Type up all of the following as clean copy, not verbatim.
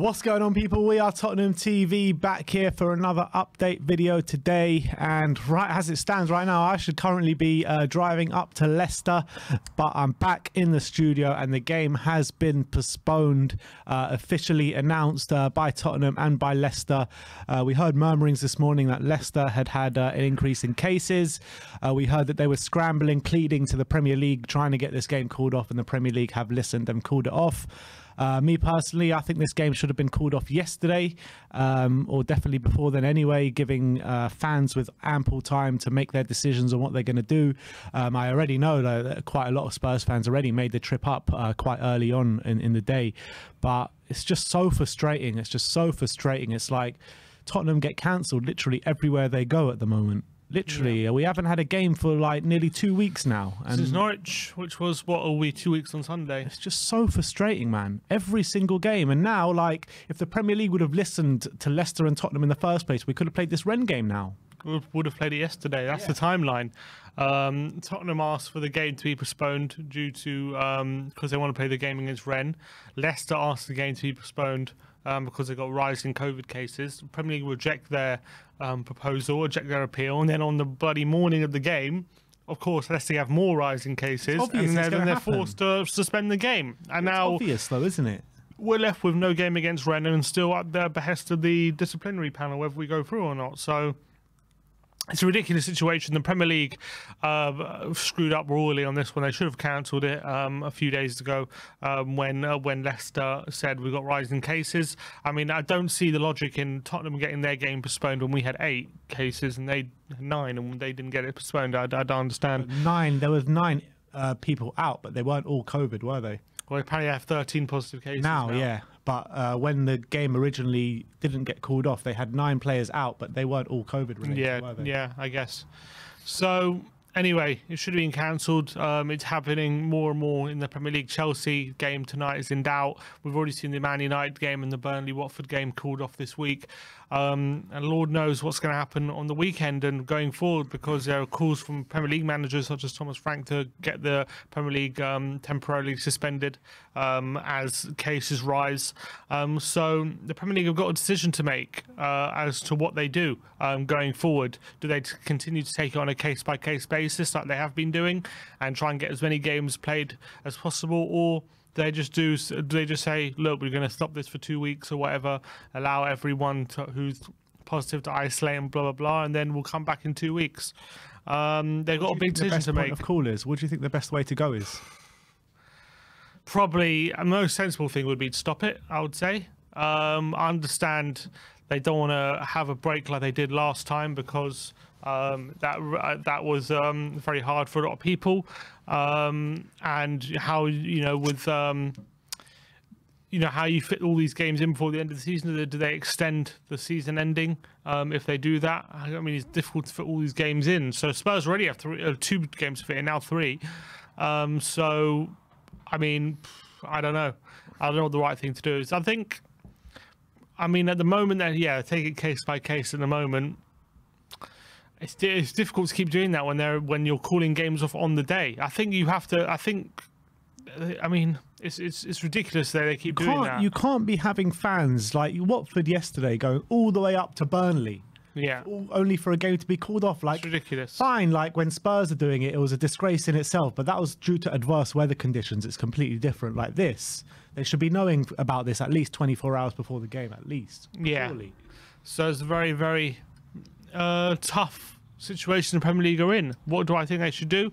What's going on, people? We are Tottenham TV, back here for another update video today. And right as it stands right now, I should currently be driving up to Leicester, but I'm back in the studio and the game has been postponed, officially announced by Tottenham and by Leicester. We heard murmurings this morning that Leicester had an increase in cases. We heard that they were scrambling, pleading to the Premier League, trying to get this game called off, and the Premier League have listened and called it off. Me personally, I think this game should have been called off yesterday, or definitely before then anyway, giving fans with ample time to make their decisions on what they're going to do. I already know that quite a lot of Spurs fans already made the trip up quite early on in the day, but it's just so frustrating. It's just so frustrating. It's like Tottenham get cancelled literally everywhere they go at the moment. Literally, yeah. We haven't had a game for like nearly 2 weeks now. And this is Norwich, which was, what are we, 2 weeks on Sunday? It's just so frustrating, man. Every single game. And now, like, if the Premier League would have listened to Leicester and Tottenham in the first place, we could have played this Rennes game now. We would have played it yesterday. That's the timeline. Tottenham asked for the game to be postponed due to, because they want to play the game against Rennes. Leicester asked the game to be postponed because they got rising COVID cases. The Premier League reject their proposal, reject their appeal, and then on the bloody morning of the game, of course, Leicester have more rising cases, and then they're forced to suspend the game. And it's now, obvious though, isn't it? We're left with no game against Rennes and still at the behest of the disciplinary panel, whether we go through or not. So it's a ridiculous situation. The Premier League screwed up royally on this one. They should have cancelled it a few days ago when Leicester said we got rising cases. I mean, I don't see the logic in Tottenham getting their game postponed when we had 8 cases and they had 9 and they didn't get it postponed. I don't understand. There was 9 people out, but they weren't all COVID, were they? Well, apparently they have 13 positive cases now. Yeah. But when the game originally didn't get called off, they had 9 players out, but they weren't all COVID related, were they? Yeah, I guess. So anyway, it should have been cancelled. It's happening more and more in the Premier League. Chelsea game tonight is in doubt. We've already seen the Man United game and the Burnley-Watford game called off this week. And Lord knows what's going to happen on the weekend and going forward, because there are calls from Premier League managers such as Thomas Frank to get the Premier League temporarily suspended as cases rise. So the Premier League have got a decision to make as to what they do going forward. Do they continue to take it on a case-by-case basis like they have been doing and try and get as many games played as possible, or do they just say, look, we're going to stop this for 2 weeks or whatever, allow everyone who's positive to isolate and blah blah blah, and then we'll come back in 2 weeks? They've got a big decision to make. Of call is, what do you think the best way to go is? Probably a most sensible thing would be to stop it, I would say. I understand they don't want to have a break like they did last time, because that was very hard for a lot of people, and how, you know, with you know, how you fit all these games in before the end of the season. Do they extend the season ending if they do that? I mean, it's difficult to fit all these games in. So Spurs already have 2 games to fit in, now 3. So I mean, I don't know what the right thing to do is. I mean, at the moment, take it case by case. At the moment, it's difficult to keep doing that when you're calling games off on the day. I think you have to. I mean, it's ridiculous that they keep doing that. You can't be having fans like Watford yesterday going all the way up to Burnley. Yeah. Only for a game to be called off. Like, it's ridiculous. Fine, like when Spurs are doing it, it was a disgrace in itself, but that was due to adverse weather conditions. It's completely different. Like this, they should be knowing about this at least 24 hours before the game, at least. Yeah. Surely. So it's a very, very tough situation the Premier League are in. What do I think they should do?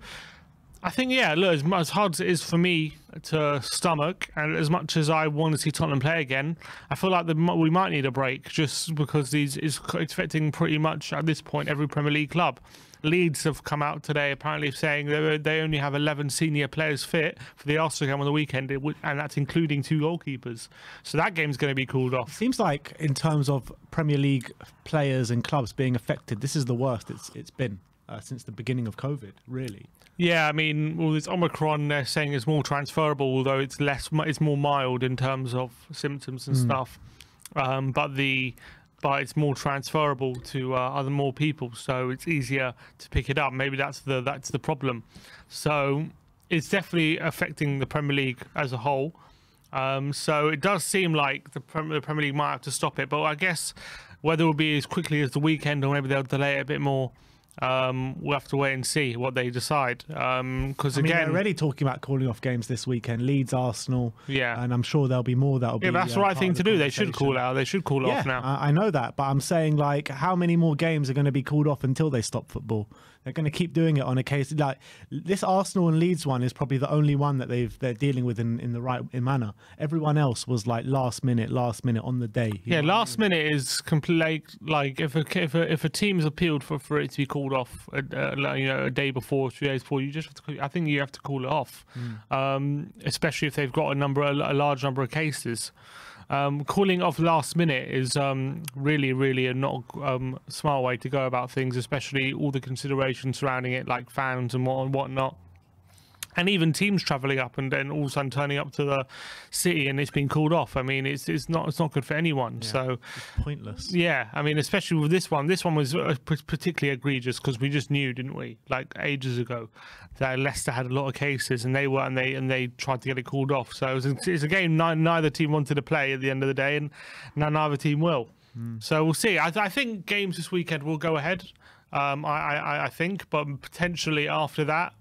I think, look, as hard as it is for me to stomach, and as much as I want to see Tottenham play again, I feel like we might need a break, just because it's affecting pretty much, at this point, every Premier League club. Leeds have come out today apparently saying they only have 11 senior players fit for the Arsenal game on the weekend, and that's including 2 goalkeepers. So that game's going to be called off. Seems like in terms of Premier League players and clubs being affected, this is the worst it's been since the beginning of COVID, really. Yeah, I mean, well, this Omicron, they're saying is more transferable, although it's more mild in terms of symptoms and stuff. But it's more transferable to more people, so it's easier to pick it up. Maybe that's the problem. So it's definitely affecting the Premier League as a whole. So it does seem like the Premier League might have to stop it, but I guess whether it will be as quickly as the weekend or maybe they'll delay it a bit more, we'll have to wait and see what they decide. Because again, they're already talking about calling off games this weekend. Leeds, Arsenal, yeah, and I'm sure there'll be more. That'll be. Yeah, that's the right thing to do. They should call it out. They should call it off now. I know that, but I'm saying, like, how many more games are going to be called off until they stop football? They're going to keep doing it on a case like this. Arsenal and Leeds one is probably the only one that they're dealing with in the right manner. Everyone else was like last minute on the day. Yeah, last minute is complete. Like if a team's appealed for it to be called off, a day before, 2 days before, you just have to. I think you have to call it off, especially if they've got a large number of cases. Calling off last minute is really a not smart way to go about things, especially all the considerations surrounding it, like fans and whatnot. And even teams travelling up and then all of a sudden turning up to the city and it's been called off. I mean, it's not good for anyone. Yeah, so it's pointless. Yeah, I mean, especially with this one. This one was particularly egregious because we just knew, didn't we? Like ages ago, that Leicester had a lot of cases and they tried to get it called off. So it's a game neither team wanted to play at the end of the day, and neither team will. So we'll see. I think games this weekend will go ahead. I think, but potentially after that,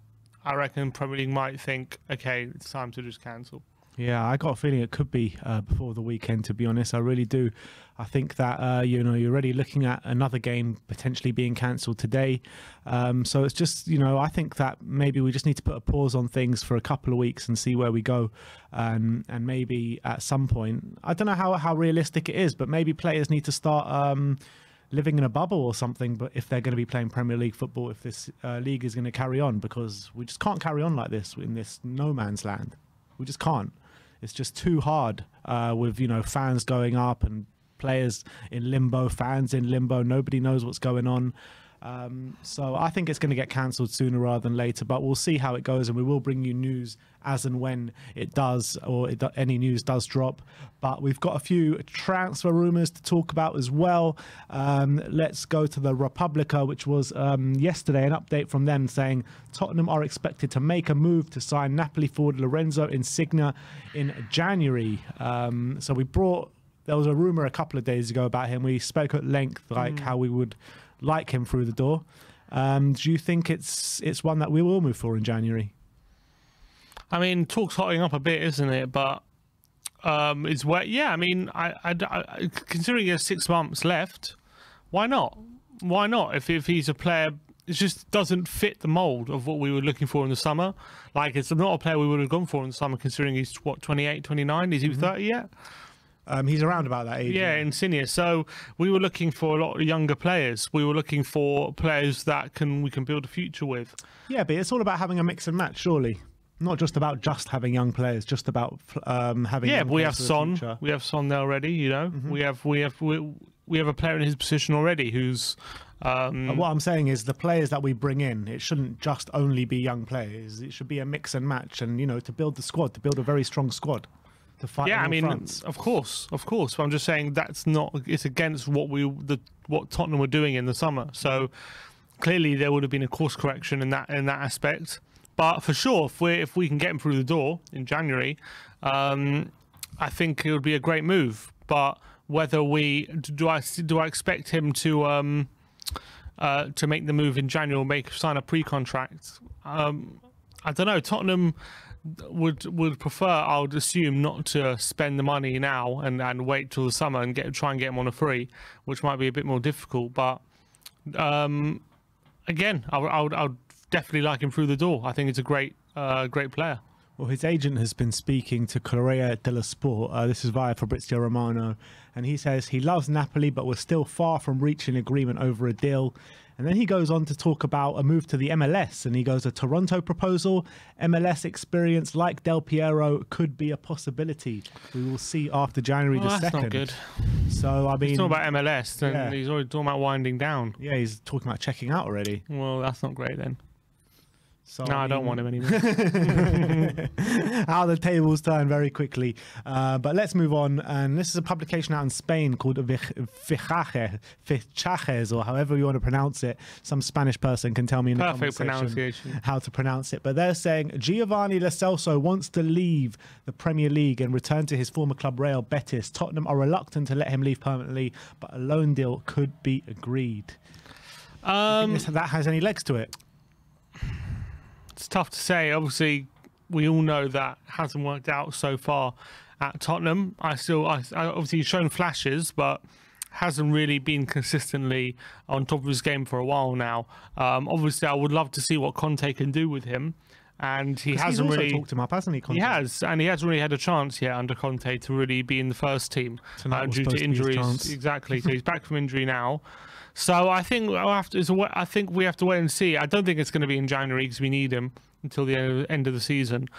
I reckon Premier League might think, okay, it's time to just cancel. Yeah, I got a feeling it could be before the weekend, to be honest. I really do. I think that, you're already looking at another game potentially being cancelled today. So it's just, I think that maybe we just need to put a pause on things for a couple of weeks and see where we go. And maybe at some point, I don't know how realistic it is, but maybe players need to start living in a bubble or something, but if they're going to be playing Premier League football, if this league is going to carry on, because we just can't carry on like this in this no man's land. We just can't. It's just too hard with fans going up and players in limbo, fans in limbo. Nobody knows what's going on. So I think it's going to get cancelled sooner rather than later, but we'll see how it goes, and we will bring you news as and when it does, or any news does drop. But we've got a few transfer rumours to talk about as well. Let's go to the Repubblica, which was yesterday, an update from them saying Tottenham are expected to make a move to sign Napoli forward Lorenzo Insigne in January. So there was a rumour a couple of days ago about him. We spoke at length how we would like him through the door. Do you think it's one that we will move for in January? I mean, talk's hotting up a bit, isn't it? But it's where, yeah. I mean, I considering he has 6 months left, why not? Why not? If he's a player, it just doesn't fit the mold of what we were looking for in the summer. Like, it's not a player we would have gone for in the summer, considering he's what, 28, 29? Is he 30 yet? He's around about that age. Yeah, Insigne. So we were looking for a lot of younger players. We were looking for players that we can build a future with. Yeah, but it's all about having a mix and match, surely. Not just about having young players, just about having. Yeah, but we have Son. We have Son there already. We have a player in his position already who's. What I'm saying is the players that we bring in, it shouldn't just only be young players. It should be a mix and match, and to build the squad, to build a very strong squad. To fight. Yeah, I mean, fronts. of course. But I'm just saying it's against what Tottenham were doing in the summer. So clearly there would have been a course correction in that aspect. But for sure, if we can get him through the door in January, I think it would be a great move. But whether do I expect him to make the move in January, or sign a pre-contract? I don't know. Tottenham would prefer, I would assume, not to spend the money now and wait till the summer and try and get him on a free, which might be a bit more difficult. But again, I would definitely like him through the door. I think it's a great player. Well, his agent has been speaking to Corriere dello Sport. This is via Fabrizio Romano, and he says he loves Napoli, but we're still far from reaching agreement over a deal. And then he goes on to talk about a move to the MLS, and he goes, a Toronto proposal, MLS experience like Del Piero could be a possibility. We will see after January the 2nd. That's not good. So, I mean... He's talking about MLS, and he's already talking about winding down. Yeah, he's talking about checking out already. Well, that's not great then. So No, I don't want him anymore. How the tables turn very quickly. But let's move on. And this is a publication out in Spain called Fichajes, or however you want to pronounce it. Some Spanish person can tell me in the comment section pronunciation. how to pronounce it. But they're saying Giovanni Lo Celso wants to leave the Premier League and return to his former club Real Betis. Tottenham are reluctant to let him leave permanently, but a loan deal could be agreed. Do you think that has any legs to it? It's tough to say. Obviously, we all know that hasn't worked out so far at Tottenham. Obviously he's shown flashes, but hasn't really been consistently on top of his game for a while now. Obviously, I would love to see what Conte can do with him, and he hasn't really talked him up, hasn't he? Conte? He has, and he hasn't really had a chance yet under Conte to really be in the first team due to injuries. Exactly. So he's back from injury now. So I think we have to wait and see. I don't think it's going to be in January because we need him until the end of the season.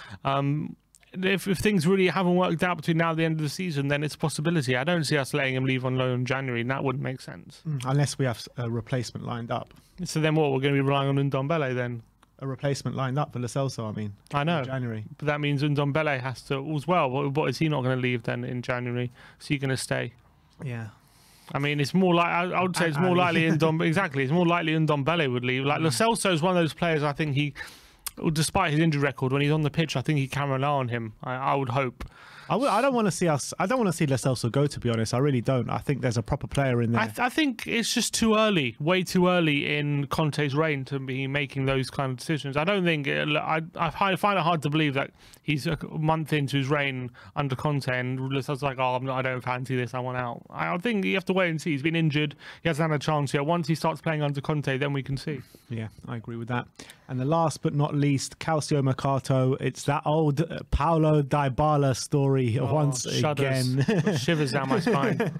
If things really haven't worked out between now and the end of the season, then it's a possibility. I don't see us letting him leave on loan in January, and that wouldn't make sense. Unless we have a replacement lined up. So then what? We're going to be relying on Ndombele then? A replacement lined up for Lo Celso, I mean. I know. In January. But that means Ndombele has to as well. What is he not going to leave then in January? Is he going to stay? Yeah. I mean, it's more like I would say it's more likely exactly. It's more likely Ndombele would leave. Like Lo Celso is one of those players. I think despite his injury record, when he's on the pitch, I think he can rely on him. I would hope. I don't want to see Lo Celso go. To be honest, I really don't. I think there's a proper player in there. I think it's just too early, way too early in Conte's reign to be making those kind of decisions. I don't think I find it hard to believe that he's a month into his reign under Conte and Lo Celso's like, I don't fancy this, I want out. I think you have to wait and see. He's been injured. He hasn't had a chance yet. Once he starts playing under Conte, then we can see. Yeah, I agree with that. And the last but not least, Calcio Mercato. It's that old Paulo Dybala story once again. Shivers down my spine.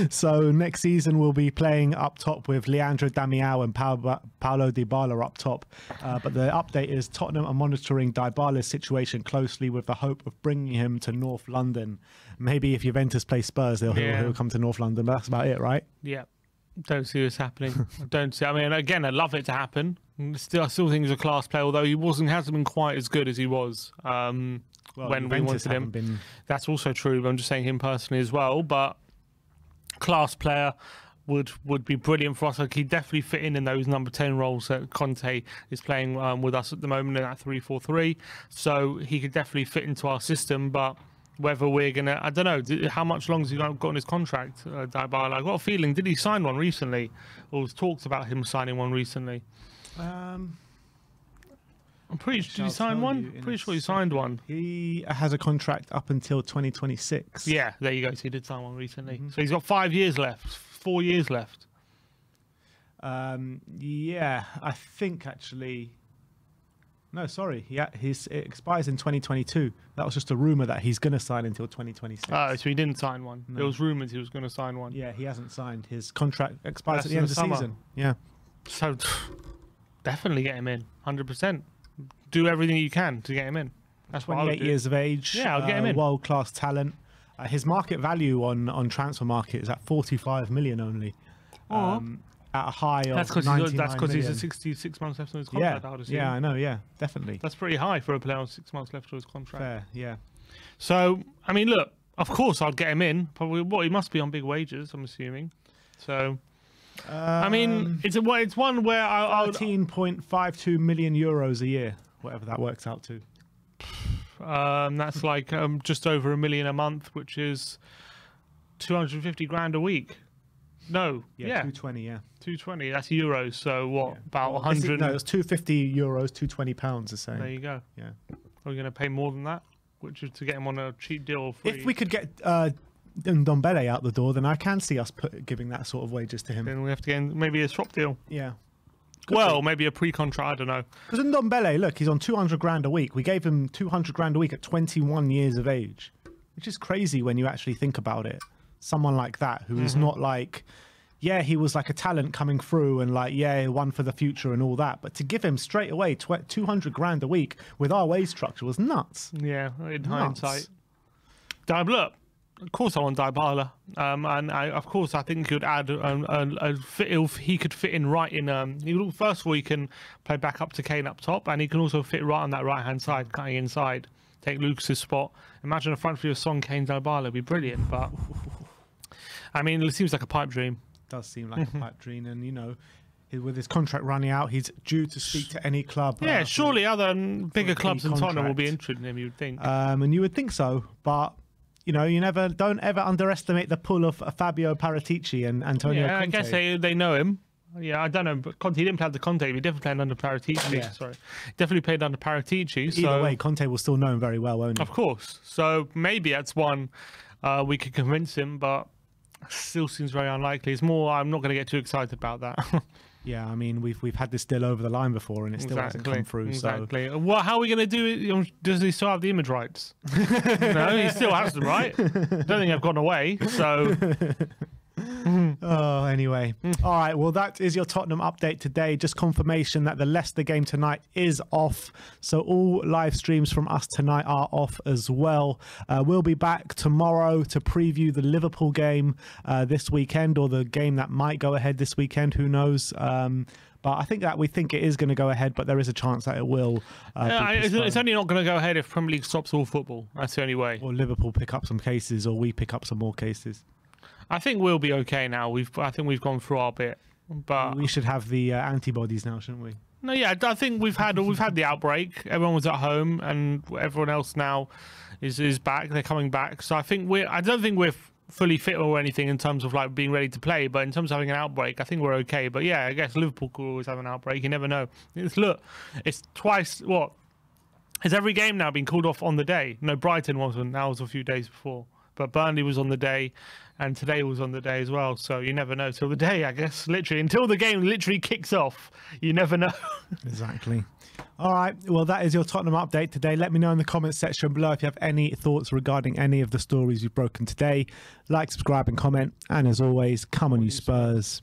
So next season we'll be playing up top with Leandro Damião and Paulo Dybala up top. But the update is Tottenham are monitoring Dybala's situation closely with the hope of bringing him to North London. Maybe if Juventus play Spurs, he'll come to North London. But that's about it, right? Yeah. Don't see this happening. I mean, again, I'd love it to happen. I still think he's a class player, although hasn't been quite as good as he was when we wanted him. That's also true. But I'm just saying him personally as well. But class player would be brilliant for us. Like, he'd definitely fit in those number 10 roles that Conte is playing with us at the moment in that 3-4-3. So he could definitely fit into our system, but whether we're going to, I don't know, how much longer has he got on his contract, Dybala? I got a feeling, did he sign one recently? Or was talked about him signing one recently? I'm pretty sure, did he sign one? Pretty sure he signed one. He has a contract up until 2026. Yeah, there you go. So he did sign one recently. So he's got 5 years left, 4 years left. Yeah, I think actually... No, sorry. Yeah, it expires in 2022. That was just a rumor that he's going to sign until 2026. Oh, so he didn't sign one. No. There was rumors he was going to sign one. Yeah, he hasn't signed. His contract expires at the end of the season. Yeah. So definitely get him in, 100%. Do everything you can to get him in. That's 28 years of age. Yeah, I'll get him in. World-class talent. His market value on transfer market is at 45 million only. At a high of that's because he's 66 months left on his contract. Yeah, I know. Yeah, definitely. That's pretty high for a player on 6 months left on his contract. Fair, yeah. So, I mean, look, of course I'd get him in. Probably, he must be on big wages, I'm assuming. So, I mean, it's one where I'll 13.52 million euros a year, whatever that works out to. That's like just over $1 million a month, which is 250 grand a week. No, yeah, 220, yeah. 220, that's euros, so what, about 100? No, it's 250 euros, 220 pounds, the same. There you go. Yeah. Are we going to pay more than that, which is to get him on a cheap deal? Free? If we could get Ndombele out the door, then I can see us giving that sort of wages to him. Then we have to get maybe a swap deal. Yeah. Maybe a pre-contract, I don't know. Because Ndombele, look, he's on 200 grand a week. We gave him 200 grand a week at 21 years of age, which is crazy when you actually think about it. Someone like that who is not like, yeah, he was like a talent coming through and like, yeah, one for the future and all that. But to give him straight away 200 grand a week with our wage structure was nuts. Yeah, in hindsight. Look, Of course, I want Dybala, and of course I think he would add he could fit in right in. First of all, he can play back up to Kane up top, and he can also fit right on that right hand side, cutting inside, take Lucas's spot. Imagine a front three of Son, Kane, Dybala, it'd be brilliant. But I mean, it seems like a pipe dream. It does seem like a pipe dream, and you know, with his contract running out, he's due to speak to any club. Yeah, surely other bigger clubs than Tottenham will be interested in him, you would think. And you would think so, but you know, don't ever underestimate the pull of Fabio Paratici and Antonio Conte. I guess they know him. Yeah, I don't know, but Conte, he didn't play under Conte, he definitely played under Paratici. Yeah. Sorry, definitely played under Paratici. So, either way, Conte will still know him very well, won't he? Of course. So maybe that's one we could convince him, but still seems very unlikely. It's more, I'm not going to get too excited about that. Yeah, I mean, we've had this deal over the line before, and it still hasn't come through. Exactly. So. Well, how are we going to do it? Does he still have the image rights? No, he still has them, right? Don't think I've gone away. So. Oh, anyway. All right, well, that is your Tottenham update today. Just confirmation that the Leicester game tonight is off, so all live streams from us tonight are off as well. We'll be back tomorrow to preview the Liverpool game this weekend, or the game that might go ahead this weekend, who knows. But I think that we think it is going to go ahead, but there is a chance that it will. It's only not going to go ahead if Premier League stops all football. That's the only way. Or Liverpool pick up some cases, or we pick up some more cases. I think we'll be okay now. I think we've gone through our bit, but we should have the antibodies now, shouldn't we? No, yeah, I think we've had the outbreak. Everyone was at home, and everyone else now is back. They're coming back. So I don't think we're fully fit or anything in terms of like being ready to play, but in terms of having an outbreak, I think we're okay. But yeah, I guess Liverpool could always have an outbreak. You never know. It's twice. What? Has every game now been called off on the day? No, Brighton wasn't. That was a few days before. But Burnley was on the day, and today was on the day as well. So you never know till the day, I guess. Literally, until the game literally kicks off, you never know. Exactly. All right. Well, that is your Tottenham update today. Let me know in the comments section below if you have any thoughts regarding any of the stories you've broken today. Like, subscribe, and comment. And as always, come on, you Spurs.